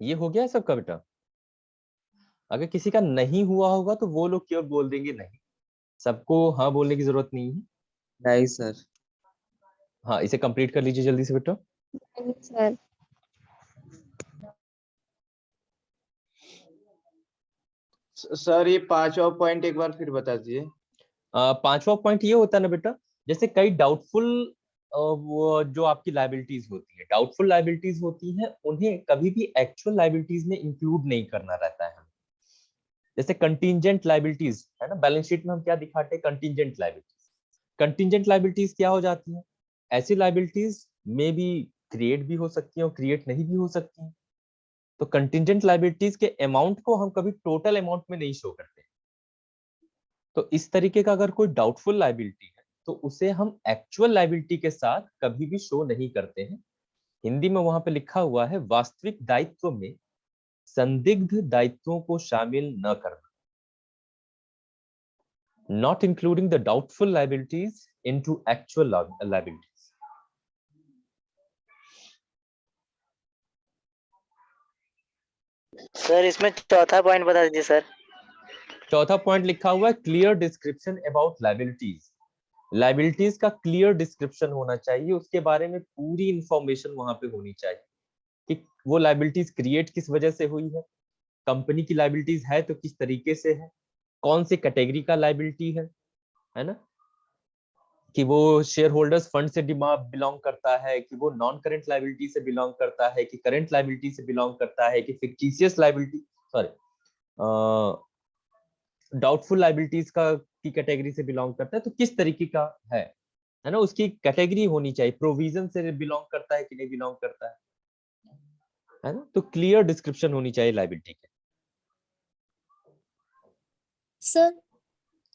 ये हो गया सबका बेटा? अगर किसी का नहीं हुआ होगा तो वो लोग क्यों बोल देंगे नहीं, सबको हाँ बोलने की जरूरत नहीं है। नहीं सर। हाँ, इसे कंप्लीट कर लीजिए जल्दी से बेटा। नहीं सर। सर ये पांचवा पॉइंट एक बार फिर बता दीजिए। पांचवा पॉइंट ये होता है ना बेटा, जैसे कई डाउटफुल वो जो आपकी लाइबिलिटीज होती है, डाउटफुल लाइबिलिटीज होती हैं, उन्हें कभी भी एक्चुअल लाइबिलिटीज में इंक्लूड नहीं करना रहता है। जैसे कंटीजेंट लाइबिलिटीज है ना, बैलेंस शीट में हम क्या दिखाते हैं, कंटीजेंट लाइबिलिटीज। कंटीजेंट लाइबिलिटीज क्या हो जाती हैं? ऐसी लाइबिलिटीज में भी क्रिएट भी हो सकती हैं और क्रिएट नहीं भी हो सकती हैं। तो कंटीजेंट लाइबिलिटीज के अमाउंट को हम कभी टोटल अमाउंट में नहीं शो करते। तो इस तरीके का अगर कोई डाउटफुल लाइबिलिटी है तो उसे हम एक्चुअल लाइबिलिटी के साथ कभी भी शो नहीं करते हैं। हिंदी में वहां पे लिखा हुआ है, वास्तविक दायित्व में संदिग्ध दायित्वों को शामिल न करना, not including the doubtful liabilities into actual liabilities. Sir इसमें चौथा पॉइंट बता दीजिए सर। चौथा पॉइंट लिखा हुआ है, clear description about liabilities. Liabilities का क्लियर डिस्क्रिप्शन होना चाहिए, उसके बारे में पूरी इंफॉर्मेशन वहां पे होनी चाहिए कि वो लाइबिलिटीज क्रिएट किस वजह से हुई है, कंपनी की लाइबिलिटीज है तो किस तरीके से है, कौन से कैटेगरी का लाइबिलिटी है ना, कि वो शेयर होल्डर्स फंड से बिलोंग करता है, कि वो नॉन करेंट लाइबिलिटी से बिलोंग करता है, कि करेंट लाइबिलिटी से बिलोंग करता है, कि fictitious liability, sorry doubtful liabilities का की कैटेगरी से बिलोंग करता है, तो किस तरीके का है ना, उसकी कैटेगरी होनी चाहिए, प्रोविजन से बिलोंग करता है कि नहीं बिलोंग करता है ना। तो क्लियर डिस्क्रिप्शन होनी चाहिए लाइबिलिटी के। सर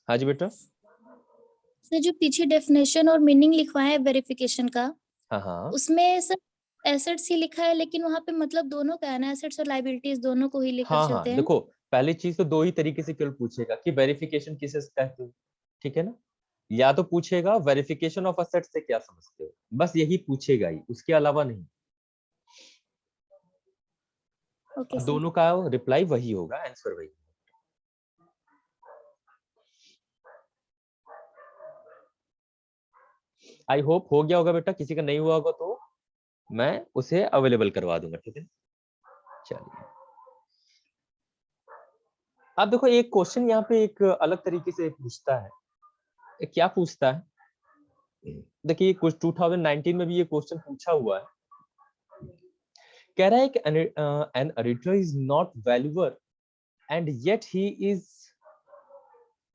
हाँ जी बेटा। सर जो पीछे डेफिनेशन और मीनिंग लिखवाया है वेरिफिकेशन का, हाँ उसमें सर एसेट्स ही लिखा है, लेकिन वहां पे मतलब दोनों का है ना, एसेट्स और लायबिलिटीज दोनों को ही लेकर चलते हैं। देखो, पहली चीज तो दो ही तरीके से केवल पूछेगा कि वेरिफिकेशन किसे कहते हो, ठीक है ना। या तो पूछेगा वेरिफिकेशन ऑफ असेट्स से क्या समझते हो, बस यही पूछेगा ही, उसके अलावा नहीं। Okay sir. दोनों का रिप्लाई वही होगा, आंसर वही। आई होप हो गया होगा बेटा, किसी का नहीं हुआ होगा तो मैं उसे अवेलेबल करवा दूंगा, ठीक है। चलिए अब देखो, एक क्वेश्चन यहाँ पे एक अलग तरीके से पूछता है। क्या पूछता है, देखिए कुछ 2019 में भी ये क्वेश्चन पूछा हुआ है। कह रहा है कि an auditor is not valuer and yet he is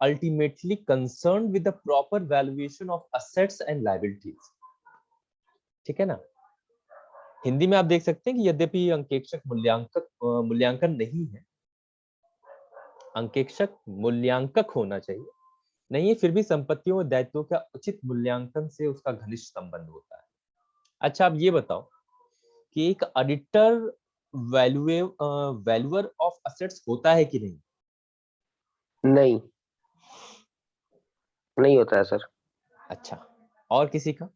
ultimately concerned with the proper valuation of assets and liabilities, ठीक है ना। हिंदी में आप देख सकते हैं कि यद्यपि अंकेक्षक मूल्यांकन नहीं है, अंकेक्षक मूल्यांकक होना चाहिए, नहीं है, फिर भी संपत्तियों और दायित्वों का उचित मूल्यांकन से उसका घनिष्ठ संबंध होता है। अच्छा, आप ये बताओ कि एक ऑडिटर वैल्यूअर ऑफ असेट्स होता है कि नहीं? नहीं, नहीं होता है सर। अच्छा, और किसी का?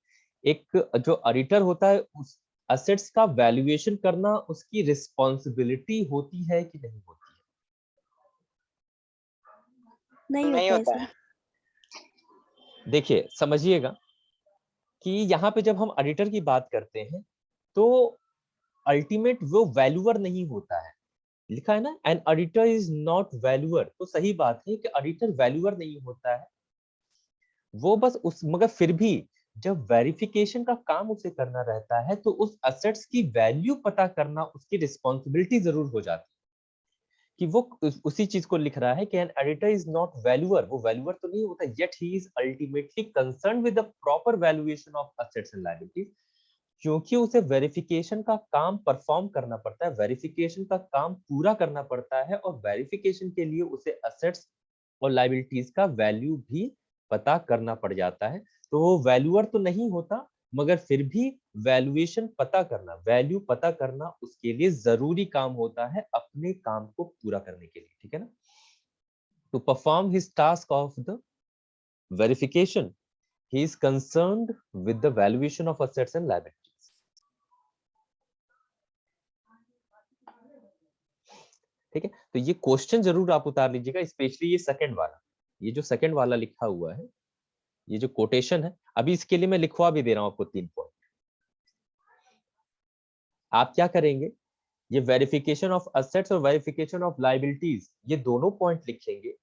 एक जो ऑडिटर होता है, उस असेट्स का वैल्यूएशन करना उसकी रिस्पॉन्सिबिलिटी होती है कि नहीं होती है? नहीं होता है। देखिए समझिएगा कि यहाँ पे जब हम ऑडिटर की बात करते हैं तो अल्टीमेट वो वैल्यूअर नहीं होता है, लिखा है ना an auditor is not valuer, तो सही बात है कि ऑडिटर वैल्यूअर नहीं होता है, वो बस उस, मगर फिर भी जब वेरिफिकेशन का काम उसे करना रहता है तो उस असेट्स की वैल्यू पता करना उसकी रिस्पॉन्सिबिलिटी जरूर हो जाती है, कि वो उसी चीज को लिख रहा है कि an editor is not valuer, वो वैल्यूअर तो नहीं होता, yet he is ultimately concern with the proper valuation of assets and liabilities, क्योंकि उसे वेरिफिकेशन का काम परफॉर्म करना पड़ता है, वेरिफिकेशन का काम पूरा करना पड़ता है, और वेरिफिकेशन के लिए उसे असेट्स और लायबिलिटीज का वैल्यू भी पता करना पड़ जाता है। तो वो वैल्यूअर तो नहीं होता, मगर फिर भी वैल्यूएशन पता करना, वैल्यू पता करना उसके लिए जरूरी काम होता है अपने काम को पूरा करने के लिए, ठीक है ना। To perform his task of the verification he is concerned with the valuation of assets and liabilities. ठीक है, तो ये क्वेश्चन जरूर आप उतार लीजिएगा, स्पेशली ये सेकंड वाला, ये जो सेकंड वाला लिखा हुआ है, ये जो कोटेशन है, अभी इसके लिए मैं लिखवा भी दे रहा हूं आपको 3 पॉइंट। आप क्या करेंगे, ये वेरिफिकेशन ऑफ असेट्स और वेरिफिकेशन ऑफ लायबिलिटीज, ये दोनों पॉइंट लिखेंगे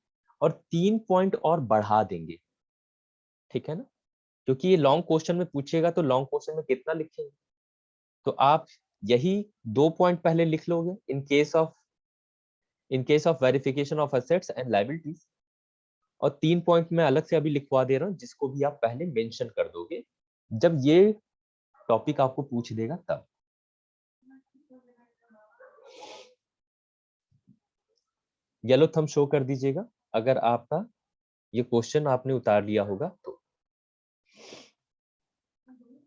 और 3 पॉइंट और बढ़ा देंगे, ठीक है ना, क्योंकि ये लॉन्ग क्वेश्चन में पूछेगा, तो लॉन्ग क्वेश्चन में कितना लिखेंगे, तो आप यही 2 पॉइंट पहले लिख लोगे in case of verification of assets and liabilities, और 3 पॉइंट मैं अलग से अभी लिखवा दे रहा हूं, जिसको भी आप पहले मेंशन कर दोगे जब ये टॉपिक आपको पूछ देगा तब। येलो थंब शो कर दीजिएगा अगर आपका ये क्वेश्चन आपने उतार लिया होगा तो,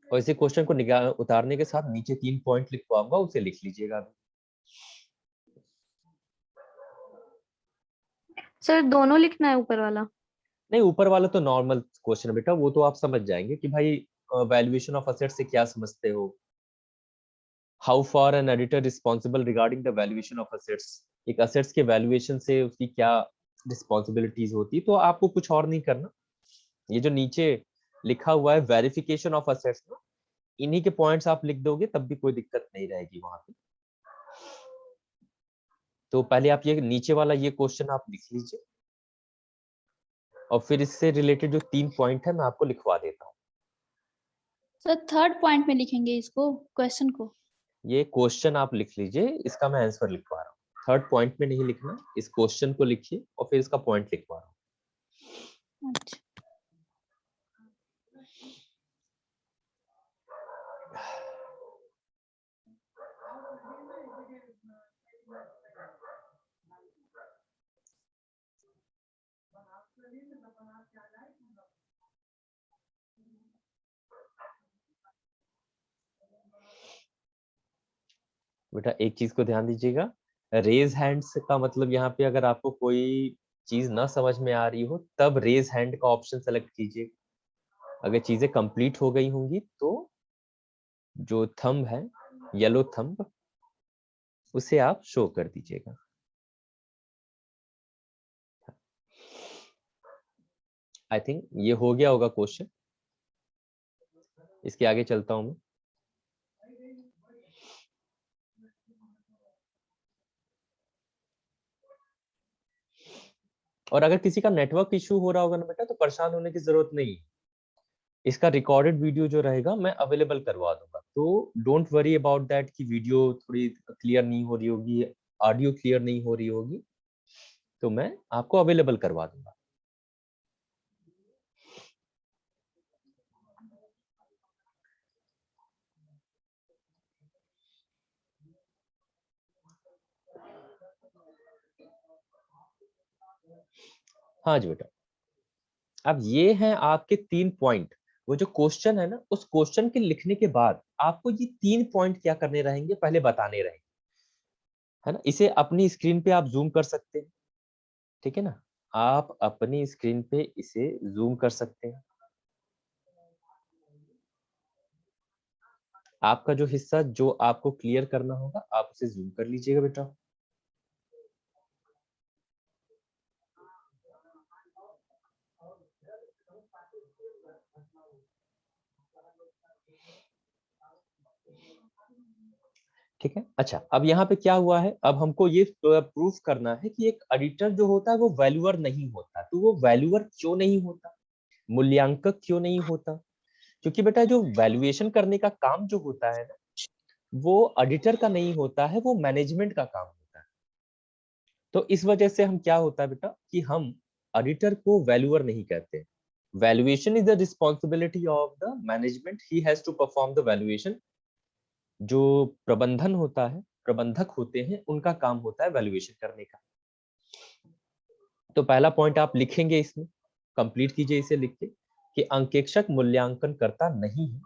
और इसी क्वेश्चन को उतारने के साथ नीचे 3 पॉइंट लिखवाऊंगा, उसे लिख लीजिएगा अभी। सर दोनों लिखना है ऊपर वाला? नहीं, ऊपर वाला तो नॉर्मल क्वेश्चन है बेटा, वो तो आप समझ जाएंगे कि भाई वैल्यूएशन ऑफ असेट्स से क्या समझते हो, how for an editor responsible regarding the valuation of assets, एक असेट्स के वैल्यूएशन से उसकी क्या रिस्पॉन्सिबिलिटीज होती है, तो आपको कुछ और नहीं करना, ये जो नीचे लिखा हुआ है वेरिफिकेशन ऑफ असेट्स ना, इन्हीं के पॉइंट्स आप लिख दोगे तब भी कोई दिक्कत नहीं रहेगी वहां पे। तो पहले आप ये नीचे वाला ये क्वेश्चन आप लिख लीजिए, और फिर इससे रिलेटेड जो 3 पॉइंट है मैं आपको लिखवा देता हूँ। सर थर्ड पॉइंट में लिखेंगे इसको, क्वेश्चन को? ये क्वेश्चन आप लिख लीजिए, इसका मैं आंसर लिखवा रहा हूँ, थर्ड पॉइंट में नहीं लिखना, इस क्वेश्चन को लिखिए और फिर इसका पॉइंट लिखवा रहा हूँ। अच्छा। बेटा एक चीज को ध्यान दीजिएगा, रेज हैंड्स का मतलब यहाँ पे अगर आपको कोई चीज ना समझ में आ रही हो तब रेज हैंड का ऑप्शन सेलेक्ट कीजिए, अगर चीजें कंप्लीट हो गई होंगी तो जो थंब है, येलो थंब, उसे आप शो कर दीजिएगा। आई थिंक ये हो गया होगा क्वेश्चन, इसके आगे चलता हूं मैं। और अगर किसी का नेटवर्क इशू हो रहा होगा ना बेटा, तो परेशान होने की जरूरत नहीं, इसका रिकॉर्डेड वीडियो जो रहेगा मैं अवेलेबल करवा दूंगा, तो डोंट वरी अबाउट दैट कि वीडियो थोड़ी क्लियर नहीं हो रही होगी, ऑडियो क्लियर नहीं हो रही होगी, तो मैं आपको अवेलेबल करवा दूंगा। हाँ जी बेटा, अब ये हैं आपके 3 पॉइंट, वो जो क्वेश्चन है ना, उस क्वेश्चन के लिखने के बाद आपको ये 3 पॉइंट क्या करने रहेंगे, पहले बताने रहेंगे, है ना। इसे अपनी स्क्रीन पे आप जूम कर सकते हैं, ठीक है ना, आप अपनी स्क्रीन पे इसे जूम कर सकते हैं। आपका जो हिस्सा जो आपको क्लियर करना होगा आप उसे जूम कर लीजिएगा बेटा। ठीक है, अच्छा अब यहाँ पे क्या हुआ है, अब हमको ये प्रूफ करना है कि एक एडिटर जो होता है वो वैल्यूअर नहीं होता, तो वो वैल्यूअर क्यों नहीं होता, मूल्यांकक क्यों नहीं होता, क्योंकि बेटा जो वैल्यूएशन करने का काम जो होता है ना, वो एडिटर का नहीं होता है, वो मैनेजमेंट का काम होता है। तो इस वजह से हम क्या होता है बेटा कि हम एडिटर को वैल्यूअर नहीं कहते, valuation is the responsibility of the management, he has to perform the valuation. जो प्रबंधन होता है, प्रबंधक होते हैं, उनका काम होता है वैल्यूएशन करने का। तो पहला पॉइंट आप लिखेंगे, इसमें कंप्लीट कीजिए इसे लिख के कि अंकेक्षक मूल्यांकन करता नहीं है,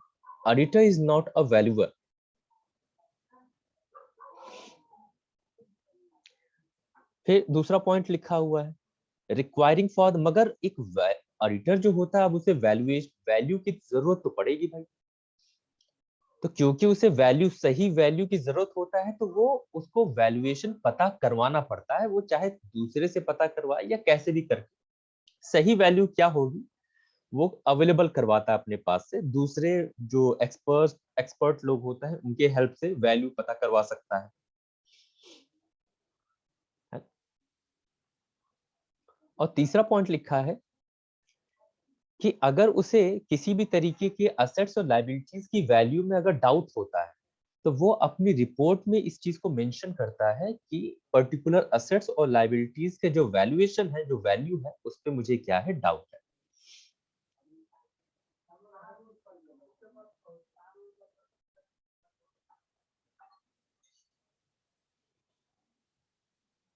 auditor is not a valuer. फिर दूसरा पॉइंट लिखा हुआ है रिक्वायरिंग फॉर, मगर एक ऑडिटर जो होता है अब उसे वैल्यू की जरूरत तो पड़ेगी भाई, तो क्योंकि उसे वैल्यू, सही वैल्यू की जरूरत होता है, तो वो उसको वैल्यूएशन पता करवाना पड़ता है, वो चाहे दूसरे से पता करवाए या कैसे भी करके सही वैल्यू क्या होगी वो अवेलेबल करवाता है अपने पास से, दूसरे जो एक्सपर्ट लोग होते हैं उनके हेल्प से वैल्यू पता करवा सकता है। और तीसरा पॉइंट लिखा है कि अगर उसे किसी भी तरीके के असेट्स और लायबिलिटीज की वैल्यू में अगर डाउट होता है, तो वो अपनी रिपोर्ट में इस चीज को मेंशन करता है कि पर्टिकुलर असेट्स और लायबिलिटीज के जो वैल्यूएशन है, जो वैल्यू है, उस पे मुझे क्या है, डाउट है।